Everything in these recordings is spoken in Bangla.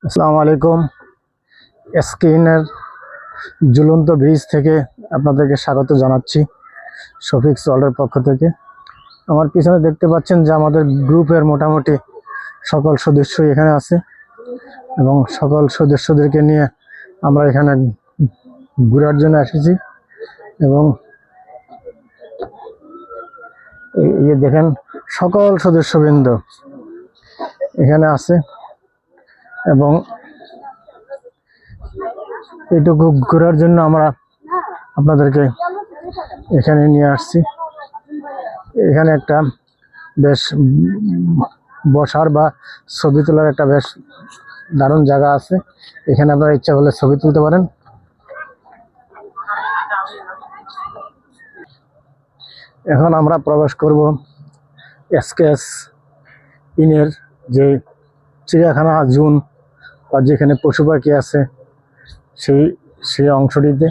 আসসালামু আলাইকুম। স্ক্রিনের ঝুলন্ত ব্রিজ থেকে আপনাদেরকে স্বাগত জানাচ্ছি শফিক ওয়ার্ল্ডের পক্ষ থেকে। আমার পিছনে দেখতে পাচ্ছেন যে আমাদের গ্রুপের মোটামুটি সকল সদস্যই এখানে আছে এবং সকল সদস্যদেরকে নিয়ে আমরা এখানে ঘোরার জন্য এসেছি এবং এই দেখেন সকল সদস্যবৃন্দ এখানে আছে এবং এইটুকু ঘোরার জন্য আমরা আপনাদেরকে এখানে নিয়ে আসছি। এখানে একটা বেশ বসার বা ছবি তোলার একটা বেশ দারুণ জায়গা আছে। এখানে আপনারা ইচ্ছা করলে ছবি তুলতে পারেন। এখন আমরা প্রবেশ করব এসকেএস ইনের যে চিড়িয়াখানা জোন বা যেখানে পশু পাখি আছে সেই অংশটিতে।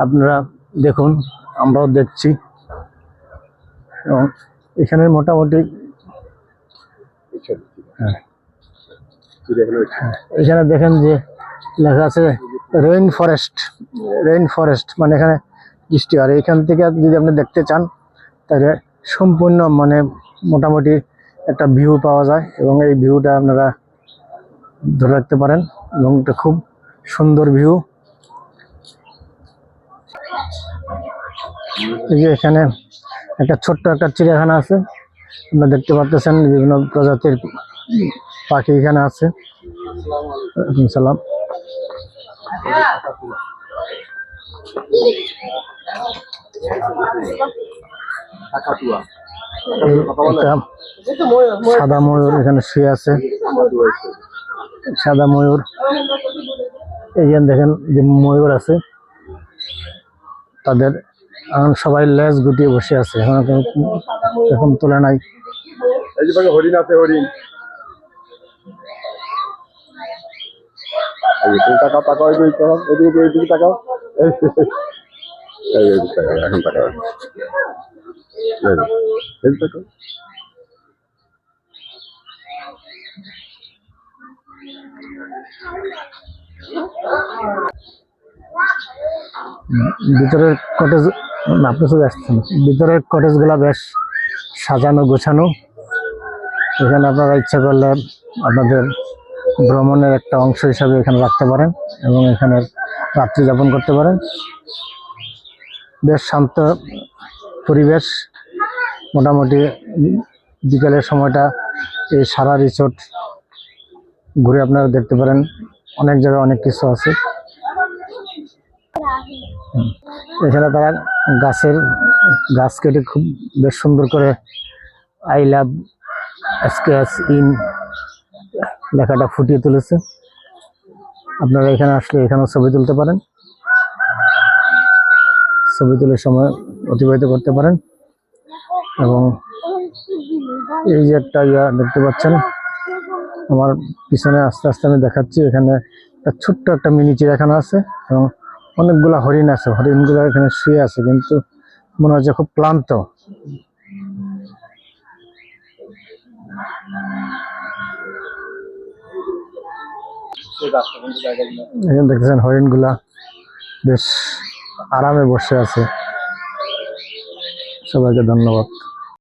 আপনারা দেখুন, আমরাও দেখছি এবং এখানে মোটামুটি এখানে দেখেন যে লেখা আছে রেইন ফরেস্ট, মানে এখানে বৃষ্টি হয়। এখান থেকে যদি আপনি দেখতে চান তাহলে সম্পূর্ণ মানে মোটামুটি একটা ভিউ পাওয়া যায় এবং এই ভিউটা আপনারা ধরে রাখতে পারেন এবং এটা খুব সুন্দর ভিউ। এই যে এখানে একটা ছোট্ট একটা চিড়িয়াখানা আছে, আপনারা দেখতে পাচ্ছেন বিভিন্ন প্রজাতির পাখি এখানে আছে। সালাম। সাদা ময়ূর এখানে শুয়ে আছে, সাদা ময়ূর। এইখানে দেখেন যে ময়ূর আছে, তাদের সবাই লেজ গুটিয়ে বসে আছে, এখন তোলে নাই। হরিণ আছে, হরিণ। তাকাও তাকাও, এদিকে তাকাও, এখন তাকাও। ভিতরের কটেজ, আপনি চলে আসছেন, ভিতরের কটেজ গুলা বেশ সাজানো গোছানো। এখানে আপনারা ইচ্ছা করলে আপনাদের ভ্রমণের একটা অংশ হিসাবে এখানে রাখতে পারেন এবং এখানে রাত্রি যাপন করতে পারেন। বেশ শান্ত পরিবেশ। মোটামুটি বিকালের সময়টা এই সারা রিসোর্ট ঘুরে আপনারা দেখতে পারেন, অনেক জায়গায় অনেক কিছু আছে। এখানে তারা গাছ কেটে খুব বেশ সুন্দর করে আই লাভ এসকেএস ইন লেখাটা ফুটিয়ে তুলেছে। আপনারা এখানে আসলে এখানেও ছবি তুলতে পারেন, ছবি তুলে সময় অতিবাহিত করতে পারেন। এবং এই যে একটা দেখতে পাচ্ছেন আমার পিছনে, আস্তে আস্তে আমি দেখাচ্ছি, এখানে একটা ছোট্ট একটা মিনি চিড়িয়াখানা আছে এবং অনেকগুলা হরিণ আছে। হরিণগুলো এখানে শুয়ে আছে, কিন্তু মনে হচ্ছে খুব ক্লান্ত। এখানে দেখতেছেন হরিণগুলা বেশ আরামে বসে আছে। সবাইকে ধন্যবাদ।